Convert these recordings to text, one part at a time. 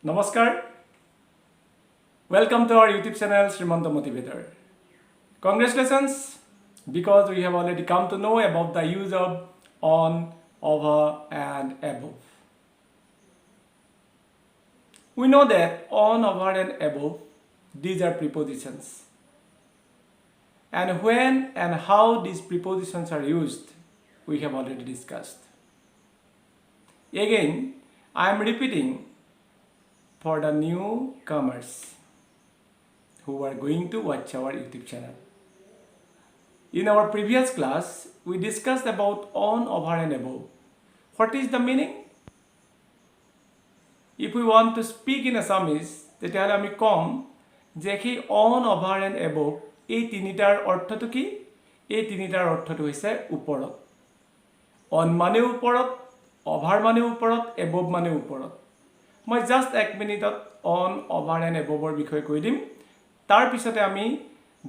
Namaskar. Welcome to our YouTube channel Srimanta Motivator. Congratulations because we have already come to know about the use of on, over and above. We know that on, over and above, these are prepositions. And when and how these prepositions are used, we have already discussed. Again, I am repeating for the newcomers who are going to watch our YouTube channel. In our previous class, we discussed about on, over and above. What is the meaning? If we want to speak in Assamese, তেতিয়াহ'লে আমি কম যে কি on, over and above এই তিনিটাৰ অৰ্থটো কি? এই তিনিটাৰ অৰ্থটো হৈছে ওপৰত। On মানে ওপৰত, over মানে ওপৰত, above মানে ওপৰত। মই জাস্ট 1 মিনিটত on, over and above ৰ বিষয়ে কৈ দিম। তাৰ পিছতে আমি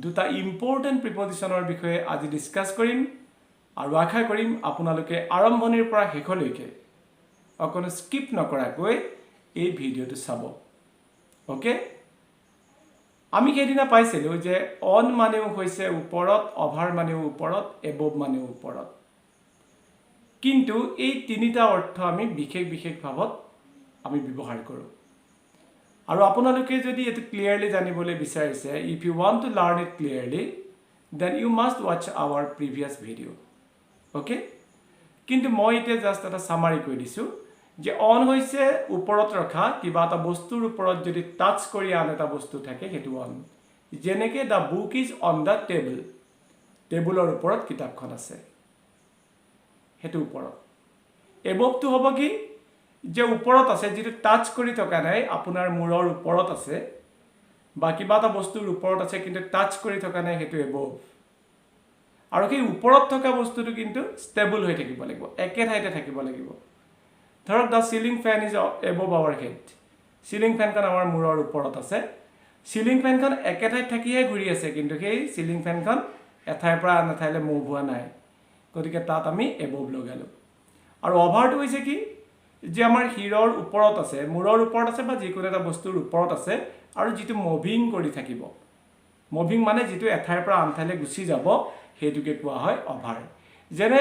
দুটা ইম্পৰ্টেন্ট প্ৰিপজিশনৰ বিষয়ে আজি ডিসকাস কৰিম আৰু আশা কৰিম আপোনালোকে আৰম্ভণিৰ পৰা শেষলৈকে অকনো স্কিপ নকৰাকৈ এই ভিডিওটো চাব। ওকে? আমি কেদিনা পাইছিলো যে on মানেও হৈছে ওপৰত, over মানেও ওপৰত, above মানেও ওপৰত। কিন্তু এই তিনিটা অৰ্থ আমি বিশেষ ভাৱত আমি ব্যৱহাৰ কৰো। আৰু আপোনালোকে যদি এটো ক্লিয়াৰলি জানিবলৈ বিচাৰিছে, if you want to learn it clearly, then you must watch our previous video. Okay? কিন্তু মই এতিয়া জাস্ট এটা সামাৰি কৈ দিছো যে on হৈছে ওপৰত ৰখা কিবা এটা বস্তুৰ ওপৰত যদি টাচ কৰি আন এটা বস্তু থাকে হেতু on। যেনেকে the book is on the table. টেবুলৰ ওপৰত কিতাপখন আছে। হেতু ওপৰত। above টো হ'ব কি? যে ওপৰত আছে যেটো টাচ কৰি থকা নাই আপোনাৰ মূৰৰ ওপৰত আছে বা কিবা এটা বস্তুৰ ওপৰত আছে কিন্তু টাচ কৰি থকা নাই হেতু above। আৰু কি ওপৰত থকা বস্তুটো কিন্তু ষ্টেবল হৈ থাকিব লাগিব, একে ঠাইতে থাকিব লাগিব। ধৰক the ceiling fan is above our head. ceiling fan খন আমাৰ মূৰৰ ওপৰত আছে। ceiling fan খন একে ঠাইত থাকিহে ঘূৰি আছে কিন্তু সেই ceiling fan খন এঠাইৰ পৰা আন ঠাইলৈ মুভ হোৱা নাই। গতিকে তাত আমি above লগালো। আৰু overটো হৈছে কি? যে আমাৰ হিৰৰ ওপৰত আছে, মূৰৰ ওপৰত আছে বা যিকোনো এটা বস্তুৰ ওপৰত আছে আৰু যেটো মুভিং কৰি থাকিব। মুভিং মানে যেটো এঠাইৰ পৰা আন ঠাইলৈ গুচি যাব হেতুকে কোৱা হয় over। যেনে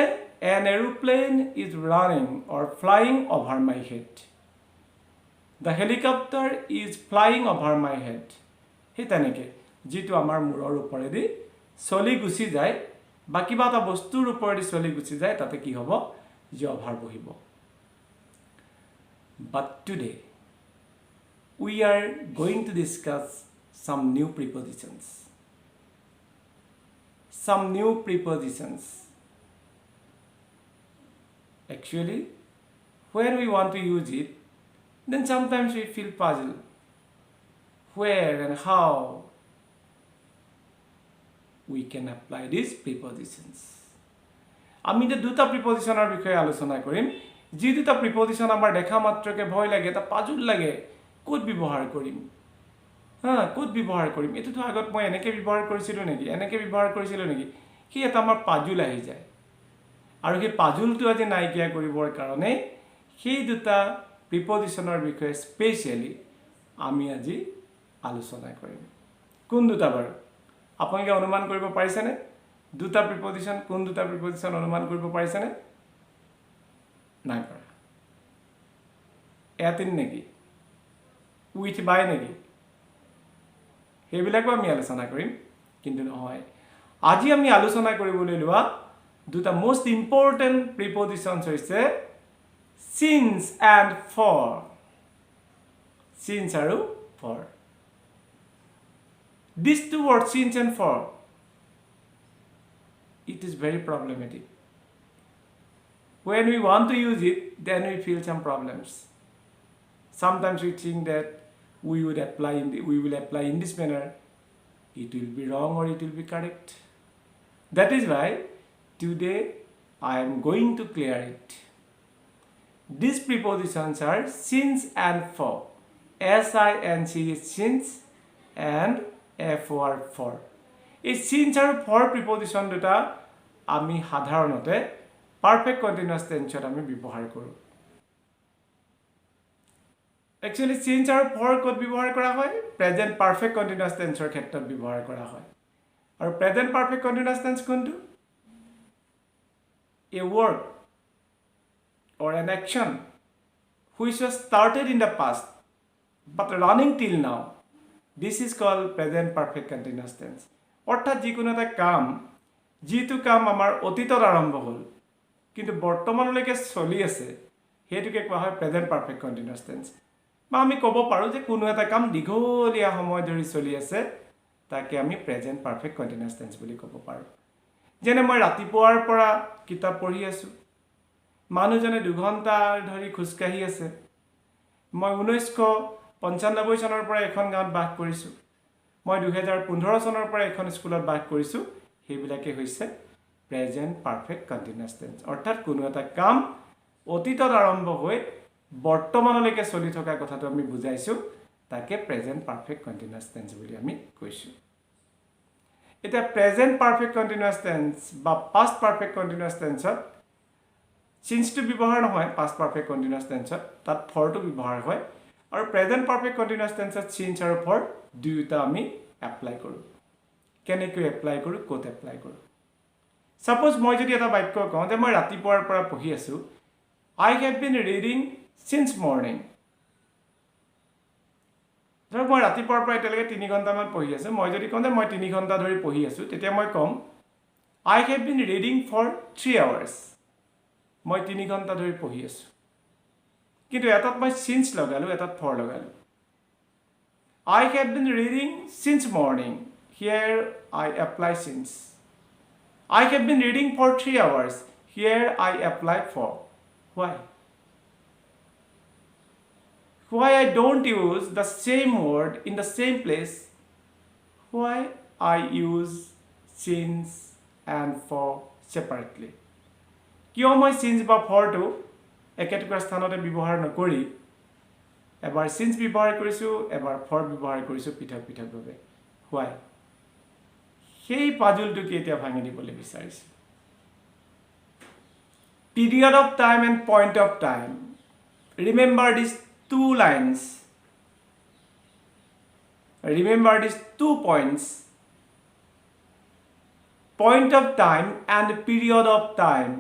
an aeroplane is running or flying over my head. The helicopter is flying over my head. হে তেনেকে যেটো আমাৰ মূৰৰ ওপৰেদি চলি গুচি যায় বা কিবা এটা বস্তুৰ ওপৰেদি চলি গুচি যায় তাতে কি হ'ব? যে over বহিব। But today we are going to discuss some new prepositions. Some new prepositions. Actually, when we want to use it, then sometimes we feel puzzled. Where and how we can apply these prepositions. আমি যে দুটা প্ৰিপজিশনৰ বিষয়ে আলোচনা কৰিম। যি দুটা প্ৰিপজিশন আমাৰ দেখা মাত্ৰকে ভয় লাগে, এটা পাজুল লাগে, কোড ব্যৱহাৰ কৰিম। কোড ব্যৱহাৰ কৰিম। এটোটো আগত মই এনেকে ব্যৱহাৰ কৰিছিলো নেকি? এনেকে ব্যৱহাৰ কৰিছিলো নেকি? কি এটা আমাৰ পাজুল আহি যায়। আৰু সেই পাজুলটো আজি নাইকিয়া কৰিবৰ কাৰণে সেই দুটা প্ৰিপজিশনৰ বিষয়ে স্পেশালি আমি আজি আলোচনা কৰিম। কোন দুটা বাৰু? আপোনালোকে অনুমান কৰিব পাৰিছেনে? দুটা প্ৰিপজিশন কোন দুটা প্ৰিপজিশন অনুমান কৰিব পাৰিছেনে? নাই পৰা। এতিন নেকি? উইথ বাই নেকি? সেইবিলাকো আমি আলোচনা কৰিম কিন্তু নহয়। আজি আমি আলোচনা কৰিবলৈ লোৱা দুটা মোস্ট ইম্পৰ্টেন্ট প্ৰিপজিশনছ হৈছে since and for. Since আৰু for. These two words, since and for, it is very problematic. When we want to use it, then we feel some problems. Sometimes we think that we will apply in this manner. It will be wrong or it will be correct. That is why today I am going to clear it. These prepositions are since and for. S-I-N-C is since and F-O-R for. এই since আৰু for preposition দুটা আমি সাধাৰণতে perfect continuous tense আমি ব্যৱহাৰ কৰো। Actually since আৰু for ক'ত ব্যৱহাৰ কৰা হয় present perfect continuous tense ৰ ক্ষেত্ৰত ব্যৱহাৰ কৰা হয় আৰু present perfect continuous tense কোনটো a work or an action which was started in the past but running till now this is called present perfect continuous tense অৰ্থাৎ যিকোনো এটা কাম যিটো কাম আমাৰ অতীতত আৰম্ভ হ'ল কিন্তু বৰ্তমানলৈকে চলি আছে হেতুকে কোৱা হয় প্ৰেজেন্ট পাৰফেক্ট কন্টিনিউয়াস টেন্স বা আমি ক'ব পাৰো যে কোনো এটা কাম দীঘলীয়া সময় ধৰি চলি আছে তাকে আমি প্ৰেজেন্ট পাৰফেক্ট কন্টিনিউয়াস টেন্স বুলি ক'ব পাৰো যেনে মই ৰাতিপুৱাৰ পৰা কিতাপ পঢ়ি আছো মানুহজনে 2 ঘণ্টা ধৰি খুজকাঢ়ি আছে মই 1995 চনৰ পৰা এখন গাঁৱত বাস কৰিছো মই 2015 চনৰ পৰা এখন স্কুলত বাস কৰিছো হেবিলাকে হৈছে প্ৰেজেন্ট পাৰফেক্ট কন্টিনিউয়াস টেন্স অৰ্থাৎ কোনো এটা কাম অতীতত আৰম্ভ হৈ বৰ্তমানলৈকে চলি থকা কথাটো আমি বুজাইছো তাকে প্ৰেজেন্ট পাৰফেক্ট কন্টিনিউয়াস টেন্স বুলি আমি কৈছো এটা প্ৰেজেন্ট পাৰফেক্ট কন্টিনিউয়াস টেন্স বা পাষ্ট পাৰফেক্ট কন্টিনিউয়াস টেন্সত since to ব্যৱহাৰ নহয় পাষ্ট পাৰফেক্ট কন্টিনিউয়াস টেন্সত তাত for to ব্যৱহাৰ হয় আৰু প্ৰেজেন্ট পাৰফেক্ট কন্টিনিউয়াস টেন্সত since আৰু for দুয়োটা আমি এপ্লাই কৰো কেনেকৈ এপ্লাই কৰো ক'ত এপ্লাই কৰো Suppose মই যদি এটা বাক্য কওঁ যে মই ৰাতিপুৱাৰ পৰা পঢ়ি আছো I have been reading since morning ধৰক মই ৰাতিপুৱাৰ পৰা এতিয়ালৈকে 3 ঘণ্টা মান পঢ়ি আছো মই যদি কওঁ যে মই 3 ঘণ্টা ধৰি পঢ়ি আছো তেতিয়া মই কম I have been reading for 3 hours মই 3 ঘণ্টা ধৰি পঢ়ি আছো কিন্তু এটাত মই since লগালো এটাত for লগালো I have been reading since morning here I apply since I have been reading for 3 hours. Here I apply for. Why? Why I don't use the same word in the same place? Why I use since and for separately? কিয় মই since বা for to একেটুকুৰা স্থানতে ব্যৱহাৰ নকৰি এবাৰ since ব্যৱহাৰ কৰিছো এবাৰ for ব্যৱহাৰ কৰিছো পৃথক পৃথকভাৱে why সেই পাজলটো কি এতিয়া ভাঙি দিবলৈ বিচাৰিছো period of time and point of time remember these two lines remember these 2 points point of time and period of time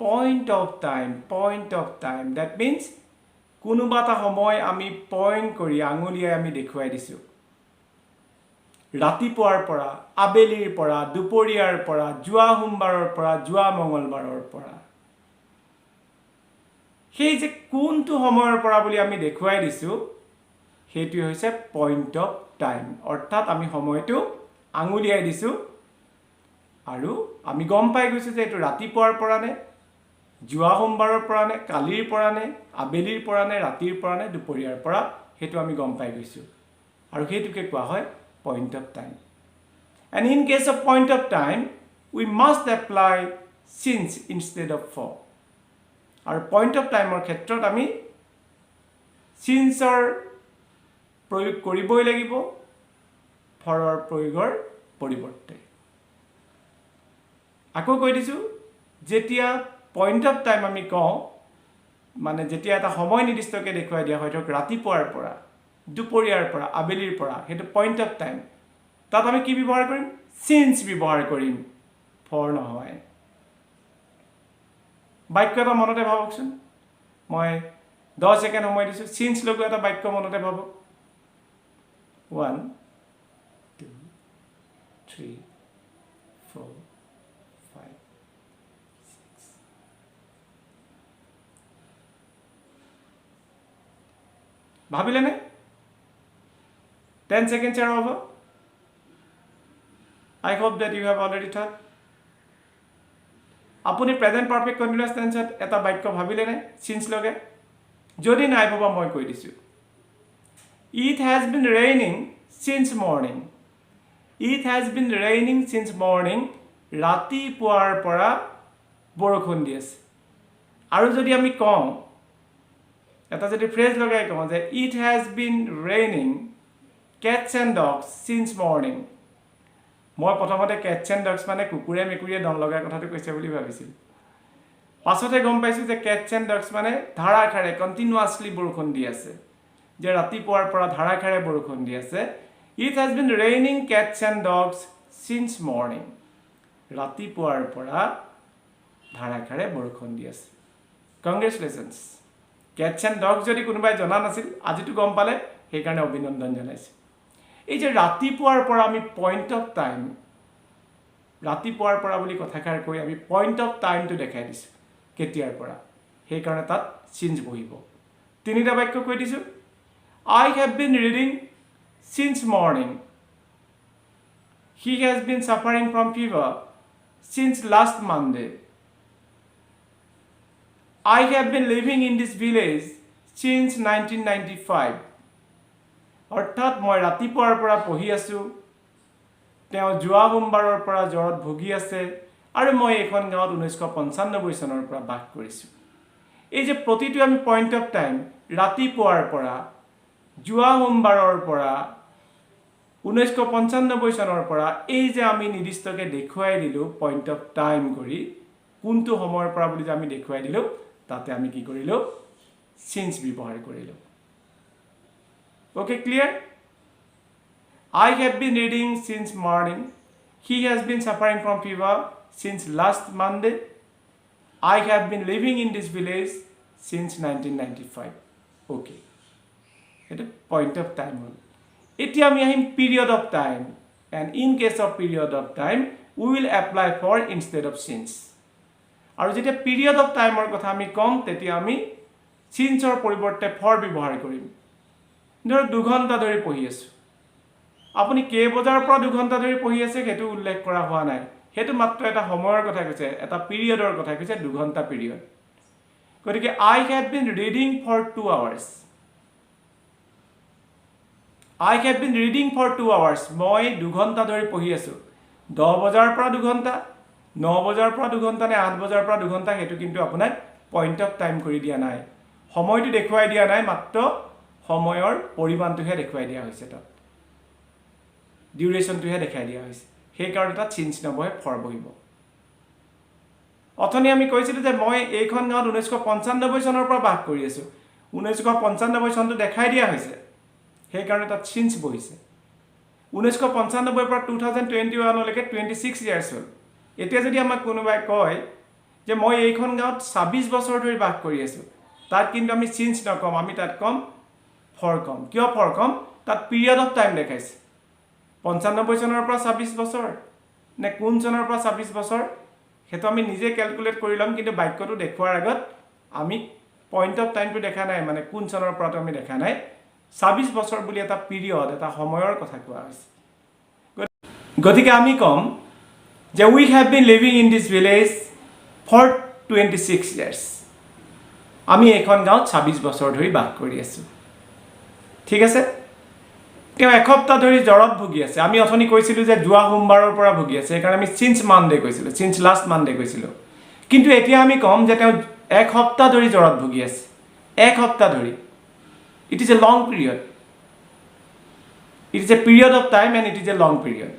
point of time that means কোনোবা এটা সময় আমি পইণ্ট কৰি আঙুলিয়াই আমি দেখুৱাই দিছো ৰাতিপুৱাৰ পৰা আবেলিৰ পৰা দুপৰীয়াৰ পৰা জুৱা সোমবাৰৰ পৰা জুৱা মঙ্গলবাৰৰ পৰা সেই যে কোনটো সময়ৰ পৰা বুলি আমি দেখুৱাই দিছো হেতু হৈছে পইণ্ট অফ টাইম অৰ্থাৎ আমি সময়টো আঙুলিয়াই দিছো আৰু আমি গম পাই গৈছো যে এটো ৰাতিপুৱাৰ পৰা নে জুৱা সোমবাৰৰ পৰা নে কালিৰ পৰা নে আবেলিৰ পৰা নে ৰাতিৰ পৰা নে দুপৰীয়াৰ পৰা হেতু আমি গম পাই গৈছো আৰু হেতুকে কোৱা হয় point of time and in case of point of time we must apply since instead of for our point of time or ক্ষেত্ৰত আমি since or প্ৰয়োগ কৰিবই লাগিব for or প্ৰয়োগৰ পৰিৱৰ্তে আকৌ কৈ দিছো যেতিয়া point of time আমি কওঁ মানে যেতিয়া এটা সময় নিৰ্দিষ্টকে দেখুৱাই দিয়া হয় ৰাতিপুৱাৰ পৰা দুপৰীয়াৰ পৰা আবেলিৰ পৰা হেতু পইণ্ট অফ টাইম তাত আমি কি ব্যৱহাৰ কৰিম since ব্যৱহাৰ কৰিম for নহয় বাক্য এটা মনতে ভাবকচোন মই 10 সেকেন্ড সময় দিছো since লগো এটা বাক্য মনতে ভাবক 1 2 3 4 5 6 ভাবিলে নে 10 seconds are over. I hope that you have already thought. Apuni present perfect continuous tense eta বাক্য ভাবিলে নে since লগে যদি নাই ভাবা মই কৈ দিছো It has been raining since morning. It has been raining since morning. ৰাতি পুৱাৰ পৰা বৰষুণ দি আছে আৰু যদি আমি কওঁ এটা যদি ফ্ৰেজ লগাই কওঁ যে it has been raining cats and dogs since morning মই প্ৰথমতে cats and dogs মানে কুকুৰে মেকুৰীয়ে দন লগাৰ কথাটো কৈছে বুলি ভাবিছিল পাছতে গম পাইছো যে cats and dogs মানে ধাৰাখাৰে কন্টিনিউয়াছলি বৰষুণ দি আছে যে ৰাতিপুৱাৰ পৰা ধাৰাসাৰে বৰষুণ দি আছে it has been raining cats and dogs since morning ৰাতিপুৱাৰ পৰা ধাৰাসাৰে বৰষুণ দি আছে কংগ্ৰেচুলেশ্যনছ cats and dogs যদি কোনোবাই জনা নাছিল আজিটো গম পালে সেইকাৰণে অভিনন্দন জনাইছে এই যে ৰাতিপুৱাৰ পৰা আমি পইণ্ট অফ টাইম ৰাতিপুৱাৰ পৰা বুলি কথাষাৰ কৈ আমি পইণ্ট অফ টাইমটো দেখাই দিছোঁ কেতিয়াৰ পৰা সেইকাৰণে তাত চিঞ্জ বহিব তিনিটা বাক্য কৈ দিছোঁ I have been reading since morning. He has been suffering from fever since last Monday. I have been living in this village since 1995. অৰ্থাৎ মই ৰাতিপুৱাৰ পৰা পঢ়ি আছোঁ তেওঁ যোৱা সোমবাৰৰ পৰা জ্বৰত ভুগি আছে আৰু মই এখন গাঁৱত 1995 চনৰ পৰা বাস কৰিছোঁ এই যে প্ৰতিটো আমি পইণ্ট অফ টাইম ৰাতিপুৱাৰ পৰা যোৱা সোমবাৰৰ পৰা 1995 চনৰ পৰা এই যে আমি নিৰ্দিষ্টকৈ দেখুৱাই দিলোঁ পইণ্ট অফ টাইম কৰি কোনটো সময়ৰ পৰা বুলি যে আমি দেখুৱাই দিলোঁ তাতে আমি কি কৰিলোঁ সিন্স ব্যৱহাৰ কৰিলোঁ Okay, clear? I have been reading since morning. He has been suffering from fever since last Monday. I have been living in this village since 1995. Okay. It's a point of time. Iti ami ahim period of time. And in case of period of time, we will apply for instead of since. Aru jete period of time or kotha ami kom, teti ami since or poriborte for ব্যৱহাৰ কৰিম ধৰ 2 ঘণ্টা ধৰি পঢ়ি আছো আপুনি কে বজাৰ পৰা 2 ঘণ্টা ধৰি পঢ়ি আছে হেতু উল্লেখ কৰা হোৱা নাই হেতু মাত্ৰ এটা সময়ৰ কথা কৈছে এটা পিৰিয়ডৰ কথা কৈছে 2 ঘণ্টা পিৰিয়ড গতিকে I have been reading for 2 hours I have been reading for 2 hours মই 2 ঘণ্টা ধৰি পঢ়ি আছো 10 বজাৰ পৰা 2 ঘণ্টা 9 বজাৰ পৰা 2 ঘণ্টা নে 8 বজাৰ পৰা 2 ঘণ্টা হেতু কিন্তু আপোনাৰ পইণ্ট অফ টাইম কৰি দিয়া নাই সময়টো দেখুৱাই দিয়া নাই মাত্ৰ সময়ৰ পৰিমাণটোহে দেখুৱাই দিয়া হৈছে তাত ডিউৰেচনটোহে দেখাই দিয়া হৈছে সেই কাৰণে তাত চেঞ্জ নবহে ফৰ বহিব অথনি আমি কৈছিলোঁ যে মই এইখন গাঁৱত 1995 চনৰ পৰা বাস কৰি আছোঁ 1995 চনটো দেখাই দিয়া হৈছে সেই কাৰণে তাত চেঞ্জ বহিছে 1995 পৰা 2021 লৈকে 26 ইয়াৰ্ছ হ'ল এতিয়া যদি আমাক কোনোবাই কয় যে মই এইখন গাঁৱত 26 বছৰ ধৰি বাস কৰি আছোঁ তাত কিন্তু আমি চেঞ্জ নকম আমি তাত কম ফৰ কম কিয় ফৰ কম তাত পিৰিয়ড অফ টাইম দেখাইছে 95 চনৰ পৰা 26 বছৰ নে কোন চনৰ পৰা 26 বছৰ হেতু আমি নিজে ক্যালকুলেট কৰি লম কিন্তু বাক্যটো দেখুৱাৰ আগত আমি পইণ্ট অফ টাইমটো দেখা নাই মানে কোন চনৰ পৰা আমি দেখা নাই 26 বছৰ বুলি এটা পিৰিয়ড এটা সময়ৰ কথা কোৱা হৈছে গতিকে আমি কম যে we have been living in this village for 26 years আমি এখন গাঁৱত 26 বছৰ ধৰি বাস কৰি আছোঁ ঠিক আছে তেওঁ এক সপ্তাহ ধৰি জ্বৰত ভুগি আছে আমি অথনি কৈছিলোঁ যে যোৱা সোমবাৰৰ পৰা ভুগি আছে সেইকাৰণে আমি সিন্স মানডে কৈছিলোঁ সিন্স লাষ্ট মানডে কৈছিলোঁ কিন্তু এতিয়া আমি কম যে তেওঁ এক সপ্তাহ ধৰি জ্বৰত ভুগি আছে এক সপ্তাহ ধৰি it is a long period it is a period of time and it is a long period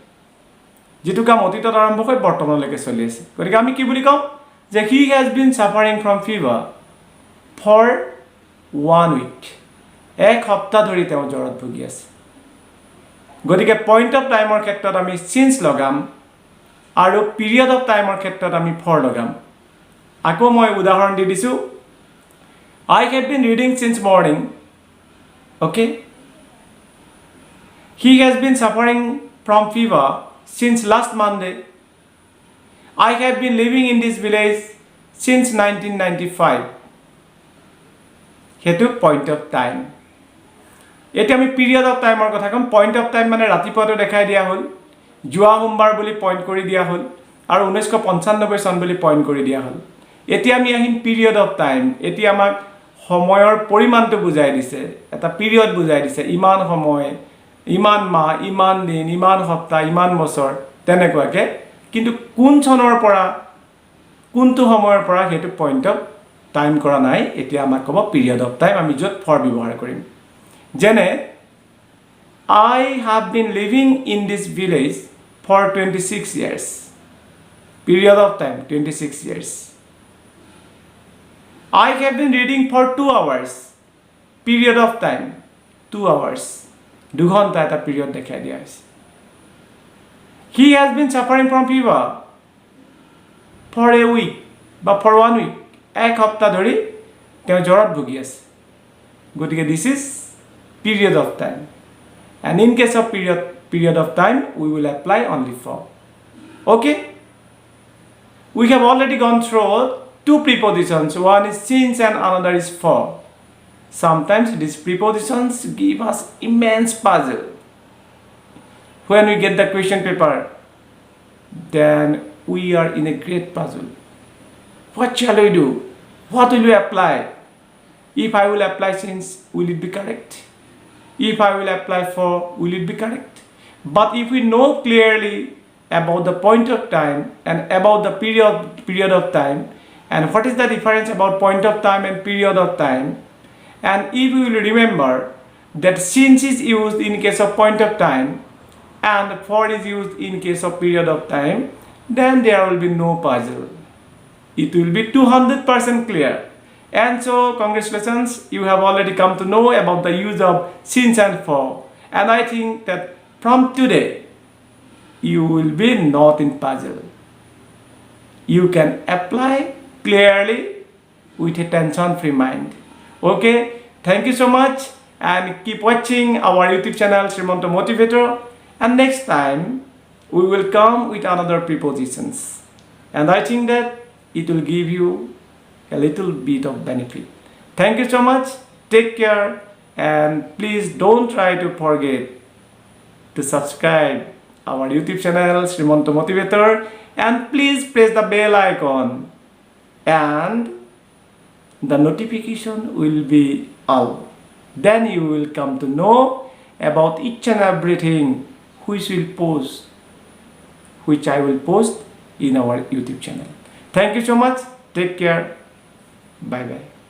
যেটো কাম অতীতত আৰম্ভ হৈ বৰ্তমানলৈকে চলি আছে গতিকে আমি কি বুলি কম যে he has been suffering from fever for 1 week এক সপ্তাহ ধৰি তেওঁ জ্বৰত ভুগি আছে গতিকে পইণ্ট অফ টাইমৰ ক্ষেত্ৰত আমি সিন্স লগাম আৰু পিৰিয়ড অফ টাইমৰ ক্ষেত্ৰত আমি ফৰ লগাম আকৌ মই উদাহৰণ দি দিছোঁ I have been reading since morning okay he has been suffering from fever since last Monday I have been living in this village since 1995 হেতু পইণ্ট অফ টাইম এতিয়া আমি পিৰিয়ড অফ টাইমৰ কথা কম পইণ্ট অফ টাইম মানে ৰাতিপুৱাটো দেখাই দিয়া হ'ল যোৱা সোমবাৰ বুলি পইণ্ট কৰি দিয়া হ'ল আৰু 1995 চন বুলি পইণ্ট কৰি দিয়া হ'ল এতিয়া আমি আহিম পিৰিয়ড অফ টাইম এতিয়া আমাক সময়ৰ পৰিমাণটো বুজাই দিছে এটা পিৰিয়ড বুজাই দিছে ইমান সময় ইমান মাহ ইমান দিন ইমান সপ্তাহ ইমান বছৰ তেনেকুৱাকৈ কিন্তু কোন চনৰ পৰা কোনটো সময়ৰ পৰা হেতু পইণ্ট অফ টাইম কৰা নাই এতিয়া আমাক ক'ব পিৰিয়ড অফ টাইম আমি য'ত ফৰ ব্যৱহাৰ কৰিম যেনে I have been living in this village for 26 years period of time 26 years I have been reading for 2 hours period of time 2 hours 2 ঘন্টা এটা পিরিয়ড দেখাই দিয়া হৈছে he has been suffering from fever for a week বা for 1 week এক সপ্তাহ ধৰি তেওঁ জ্বৰত ভুগি আছে গতিকে this is period of time and in case of period of time we will apply only for okay we have already gone through 2 prepositions one is since and another is for sometimes these prepositions give us immense puzzle when we get the question paper then we are in a great puzzle what shall we do what will we apply if I will apply since will it be correct if I will apply for will it be correct but if we know clearly about the point of time and about the period of time and what is the difference about point of time and period of time and if we will remember that since is used in case of point of time and for is used in case of period of time then there will be no puzzle it will be 200% clear and so congratulations you have already come to know about the use of since and for and I think that from today you will be not in puzzle you can apply clearly with a tension free mind okay thank you so much and keep watching our YouTube channel Srimanto Motivator and next time we will come with another prepositions and I think that it will give you a little bit of benefit thank you so much take care and please don't try to forget to subscribe our YouTube channel Srimanto Motivator and please press the bell icon and the notification will be all then you will come to know about each and everything which I will post in our YouTube channel thank you so much take care bye bye